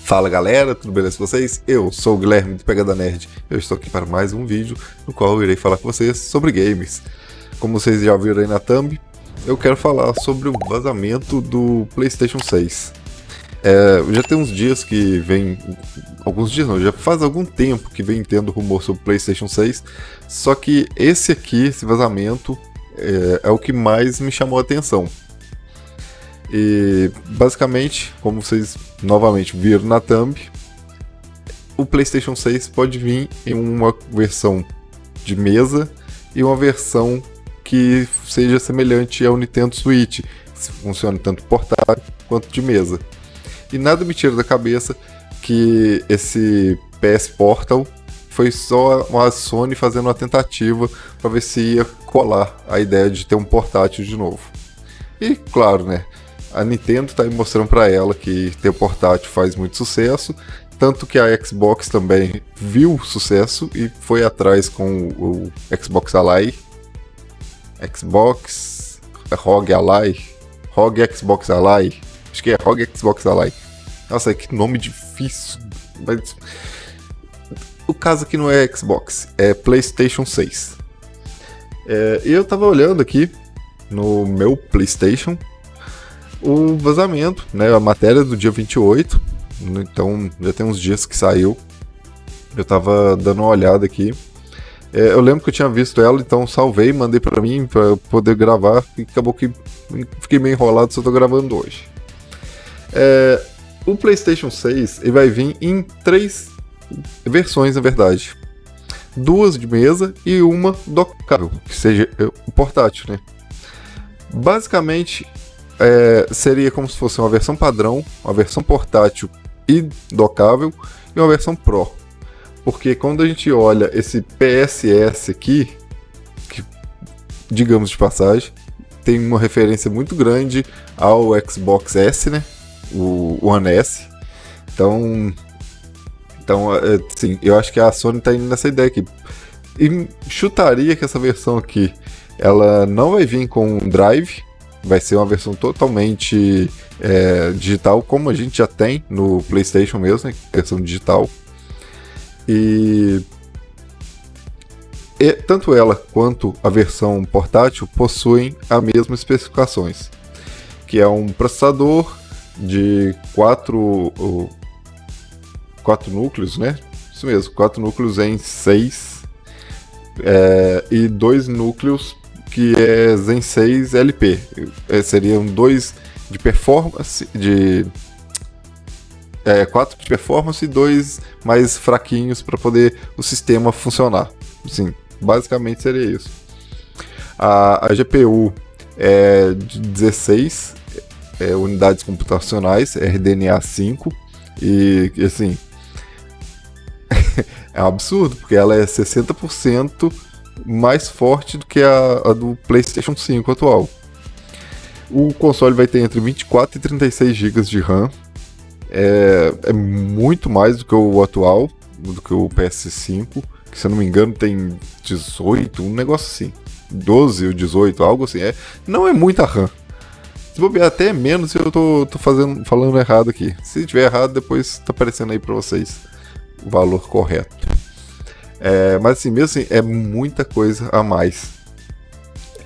Fala galera, tudo beleza com vocês? Eu sou o Guilherme do Pegada Nerd. Eu estou aqui para mais um vídeo no qual eu irei falar com vocês sobre games. Como vocês já viram aí na thumb, eu quero falar sobre o vazamento do PlayStation 6. Já tem uns dias que vem... Alguns dias não, já faz algum tempo que vem tendo rumor sobre o PlayStation 6. Só que esse vazamento, é o que mais me chamou a atenção. E basicamente, como vocês novamente viram na thumb, o PlayStation 6 pode vir em uma versão de mesa e uma versão que seja semelhante ao Nintendo Switch, que funcione tanto portátil quanto de mesa. E nada me tira da cabeça que esse PS Portal foi só a Sony fazendo uma tentativa para ver se ia colar a ideia de ter um portátil de novo. E claro, né? A Nintendo está mostrando para ela que ter portátil faz muito sucesso, tanto que a Xbox também viu o sucesso e foi atrás com o Xbox Ally. ROG Xbox Ally. Acho que é ROG Xbox Ally. Nossa, que nome difícil. Mas... o caso aqui não é Xbox, é PlayStation 6. Eu tava olhando aqui no meu PlayStation o vazamento, né, a matéria do dia 28, então já tem uns dias que saiu. Eu tava dando uma olhada aqui. Eu lembro que eu tinha visto ela, então salvei, mandei pra mim pra poder gravar, e acabou que fiquei meio enrolado, só tô gravando hoje. O PlayStation 6 ele vai vir em 3 versões, na verdade. 2 de mesa e uma docável, que seja o portátil, né? Basicamente, seria como se fosse uma versão padrão, uma versão portátil e docável e uma versão Pro. Porque quando a gente olha esse PSS aqui, que, digamos de passagem, tem uma referência muito grande ao Xbox S, né? O One S. Então, sim, eu acho que a Sony tá indo nessa ideia aqui. E chutaria que essa versão aqui, ela não vai vir com um drive. Vai ser uma versão totalmente digital, como a gente já tem no PlayStation mesmo, né? Versão digital. E tanto ela quanto a versão portátil possuem as mesmas especificações, que é um processador de 4 núcleos, né? Isso mesmo, 4 núcleos em 6 e 2 núcleos que é Zen 6 LP. Seriam 2 de performance, 4 de performance e 2 mais fraquinhos para poder o sistema funcionar. Sim, basicamente seria isso. A GPU é de 16 unidades computacionais, RDNA 5, e assim, é um absurdo, porque ela é 60% mais forte do que a do PlayStation 5 atual. O console vai ter entre 24 e 36 GB de RAM. É muito mais do que o atual, do que o PS5, que se eu não me engano tem 18, um negócio assim. 12 ou 18, algo assim. Não é muita RAM. Se bobear até menos, eu tô falando errado aqui. Se tiver errado, depois tá aparecendo aí pra vocês o valor correto. Mas assim, mesmo assim, é muita coisa a mais.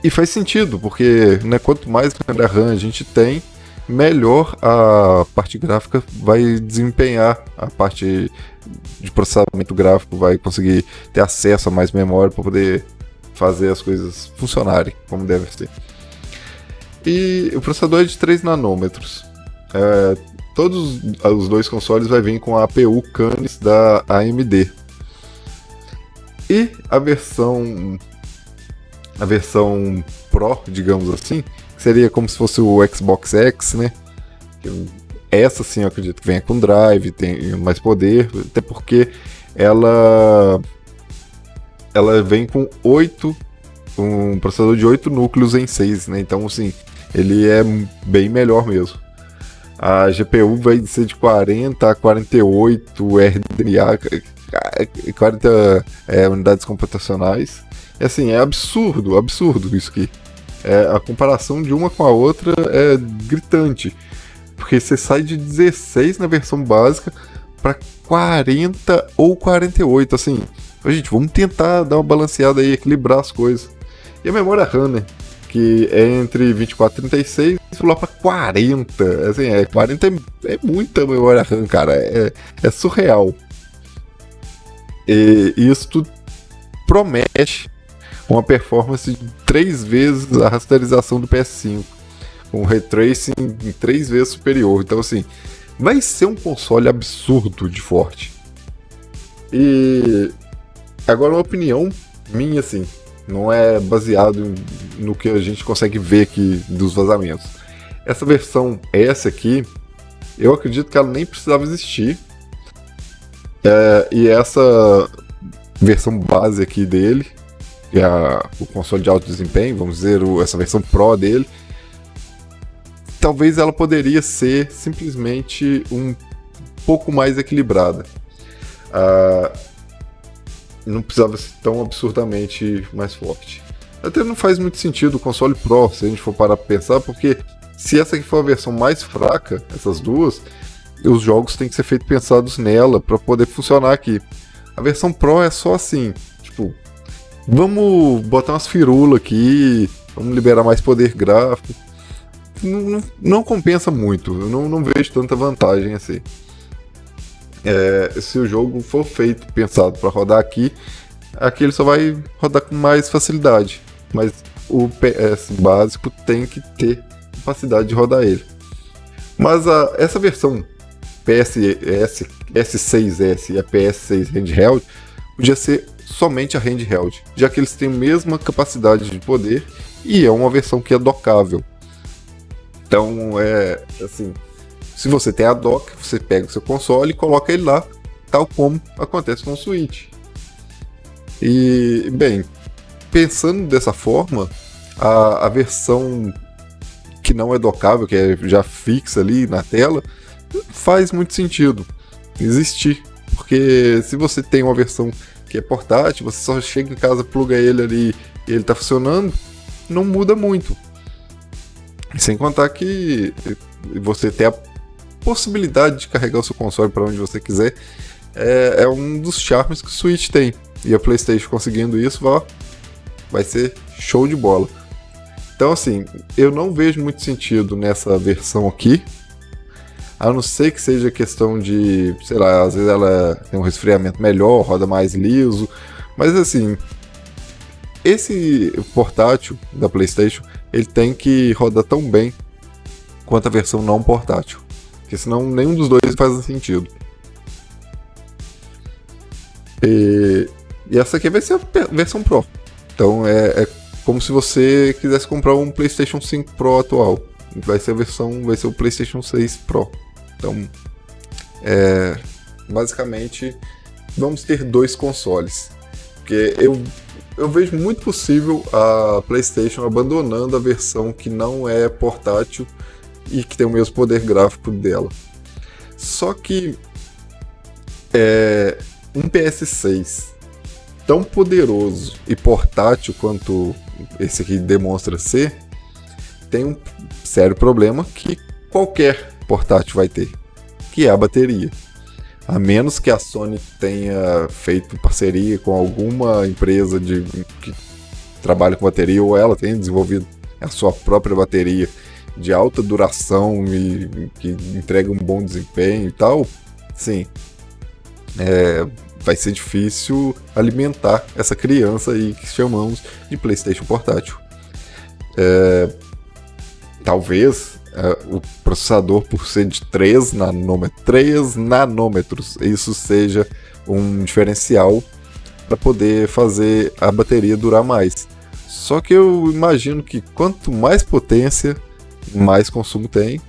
E faz sentido, porque né, quanto mais memória RAM a gente tem, melhor a parte gráfica vai desempenhar. A parte de processamento gráfico vai conseguir ter acesso a mais memória para poder fazer as coisas funcionarem como deve ser. E o processador é de 3 nanômetros. Todos os 2 consoles vai vir com a APU Canis da AMD. E a versão Pro, digamos assim, seria como se fosse o Xbox X, né? Essa sim eu acredito que venha com drive, tem mais poder, até porque ela vem com um processador de 8 núcleos em 6, né? Então assim, ele é bem melhor mesmo. A GPU vai ser de 40 a 48 RDNA, 40 unidades computacionais. Assim, é absurdo isso aqui. A comparação de uma com a outra é gritante. porque você sai de 16 na versão básica para 40 ou 48, assim. Gente, vamos tentar dar uma balanceada aí, equilibrar as coisas. E a memória RAM, né? Que é entre 24 e 36, isso lá pra 40. Assim, 40 é muita memória RAM, cara. É surreal. E isso tudo promete uma performance de 3 vezes a rasterização do PS5. Com ray tracing em 3 vezes superior. Então, assim, vai ser um console absurdo de forte. E agora uma opinião minha, assim, não é baseado no que a gente consegue ver aqui dos vazamentos. Essa versão S aqui, eu acredito que ela nem precisava existir. E essa versão base aqui dele, que é o console de alto desempenho, vamos dizer, essa versão Pro dele, talvez ela poderia ser simplesmente um pouco mais equilibrada. Não precisava ser tão absurdamente mais forte. Até não faz muito sentido o console Pro, se a gente for parar pra pensar, porque se essa aqui for a versão mais fraca, essas duas, os jogos têm que ser feitos pensados nela para poder funcionar aqui. A versão Pro é só assim, tipo, vamos botar umas firulas aqui, vamos liberar mais poder gráfico. Não compensa muito, eu não vejo tanta vantagem assim. Se o jogo for feito, pensado para rodar aqui ele só vai rodar com mais facilidade, mas o PS básico tem que ter capacidade de rodar ele. Mas essa versão S6S e a PS6 handheld podia ser somente a handheld, já que eles têm a mesma capacidade de poder e é uma versão que é dockável. Então assim, se você tem a dock, você pega o seu console e coloca ele lá, tal como acontece com o Switch. E, bem, pensando dessa forma, a versão que não é dockável, que é já fixa ali na tela, faz muito sentido existir. Porque se você tem uma versão que é portátil, você só chega em casa, pluga ele ali e ele tá funcionando, não muda muito. Sem contar que você tem a possibilidade de carregar o seu console para onde você quiser, é um dos charmes que o Switch tem. E a PlayStation conseguindo isso vai ser show de bola. Então, assim, eu não vejo muito sentido nessa versão aqui, a não ser que seja questão de, sei lá, às vezes ela tem um resfriamento melhor, roda mais liso, mas assim, esse portátil da PlayStation, ele tem que rodar tão bem quanto a versão não portátil, porque senão nenhum dos dois faz sentido. E essa aqui vai ser a versão Pro. Então é como se você quisesse comprar um PlayStation 5 Pro atual. Vai ser o PlayStation 6 Pro. Então, basicamente, vamos ter 2 consoles. Porque eu vejo muito possível a PlayStation abandonando a versão que não é portátil e que tem o mesmo poder gráfico dela. Só que um PS6 tão poderoso e portátil quanto esse aqui demonstra ser, tem um sério problema que qualquer portátil vai ter, que é a bateria. A menos que a Sony tenha feito parceria com alguma empresa que trabalha com bateria, ou ela tenha desenvolvido a sua própria bateria de alta duração e que entrega um bom desempenho e tal, sim, vai ser difícil alimentar essa criança aí que chamamos de PlayStation portátil. Talvez o processador, por ser de 3 nanômetros, isso seja um diferencial para poder fazer a bateria durar mais. Só que eu imagino que quanto mais potência, mais consumo tem.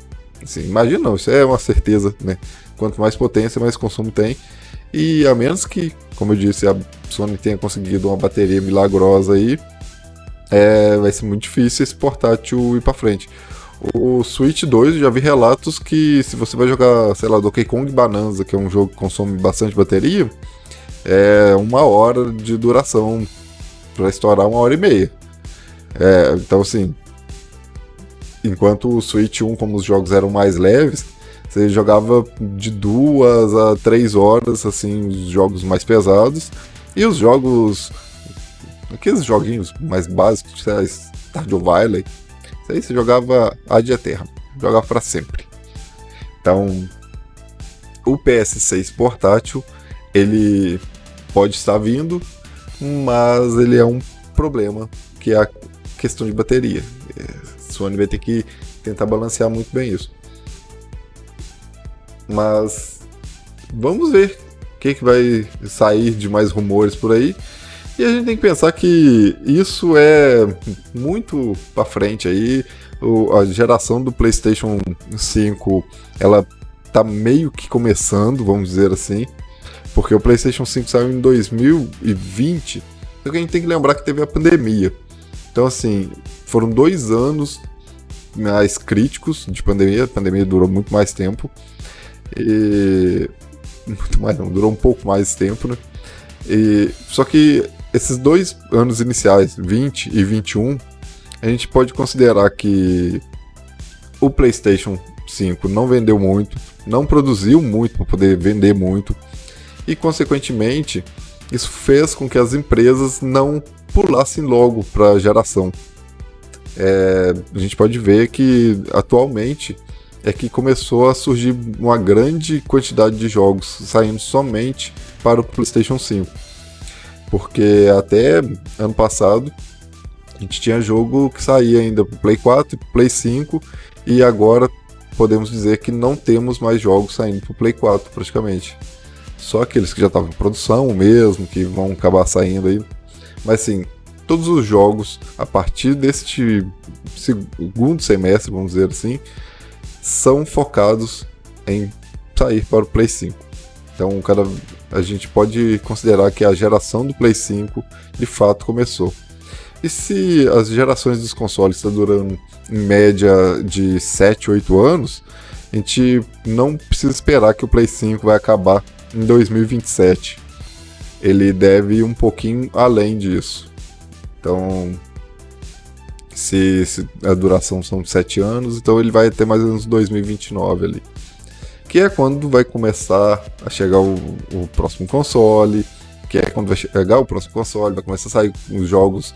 Assim, imagino não, isso é uma certeza, né? Quanto mais potência, mais consumo tem. E a menos que, como eu disse, a Sony tenha conseguido uma bateria milagrosa aí, vai ser muito difícil esse portátil ir para frente. O Switch 2, eu já vi relatos que se você vai jogar, sei lá, Donkey Kong Bonanza, que é um jogo que consome bastante bateria, 1 hora de duração para estourar 1h30. Então, assim, enquanto o Switch 1, como os jogos eram mais leves, você jogava de 2 a 3 horas, assim, os jogos mais pesados. E os jogos, aqueles joguinhos mais básicos, sei lá, Stardew Valley, isso aí você jogava ad eterno, jogava pra sempre. Então, o PS6 portátil, ele pode estar vindo, mas ele é um problema, que é a questão de bateria. A Sony vai ter que tentar balancear muito bem isso. Mas vamos ver o que vai sair de mais rumores por aí. E a gente tem que pensar que isso é muito pra frente aí. A geração do PlayStation 5, ela tá meio que começando, vamos dizer assim. Porque o PlayStation 5 saiu em 2020. Só que a gente tem que lembrar que teve a pandemia. Então, assim, foram 2 anos mais críticos de pandemia. A pandemia durou muito mais tempo. E... muito mais não, durou um pouco mais tempo, né? Só que esses 2 anos iniciais, 20 e 21, a gente pode considerar que o PlayStation 5 não vendeu muito, não produziu muito para poder vender muito, e consequentemente isso fez com que as empresas não pulassem logo para a geração. A gente pode ver que atualmente é que começou a surgir uma grande quantidade de jogos saindo somente para o PlayStation 5. Porque até ano passado a gente tinha jogo que saía ainda para o Play 4 e para o Play 5, e agora podemos dizer que não temos mais jogos saindo para o Play 4 praticamente. Só aqueles que já estavam em produção mesmo, que vão acabar saindo aí. Mas sim, todos os jogos a partir deste segundo semestre, vamos dizer assim, são focados em sair para o Play 5. Então, a gente pode considerar que a geração do Play 5 de fato começou. E se as gerações dos consoles estão durando em média de 7, 8 anos, a gente não precisa esperar que o Play 5 vai acabar em 2027. Ele deve ir um pouquinho além disso. Então, se a duração são 7 anos, então ele vai até mais ou menos 2029 ali. Que é quando vai começar a chegar o próximo console, que é quando vai chegar o próximo console, vai começar a sair os jogos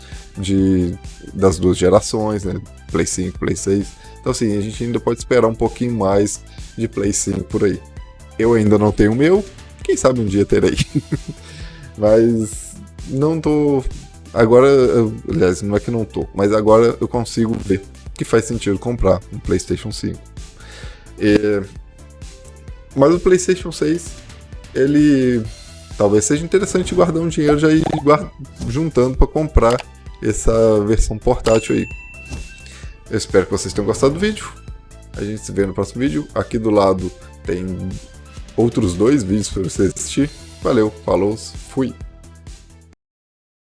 das 2 gerações, né? Play 5, Play 6. Então assim, a gente ainda pode esperar um pouquinho mais de Play 5 por aí. Eu ainda não tenho o meu, quem sabe um dia terei. Mas não tô... Agora, aliás, não é que não tô, mas agora eu consigo ver que faz sentido comprar um PlayStation 5. Mas o PlayStation 6, ele talvez seja interessante guardar um dinheiro já ir juntando para comprar essa versão portátil aí. Eu espero que vocês tenham gostado do vídeo. A gente se vê no próximo vídeo. Aqui do lado tem outros 2 vídeos para você assistir. Valeu, falou, fui!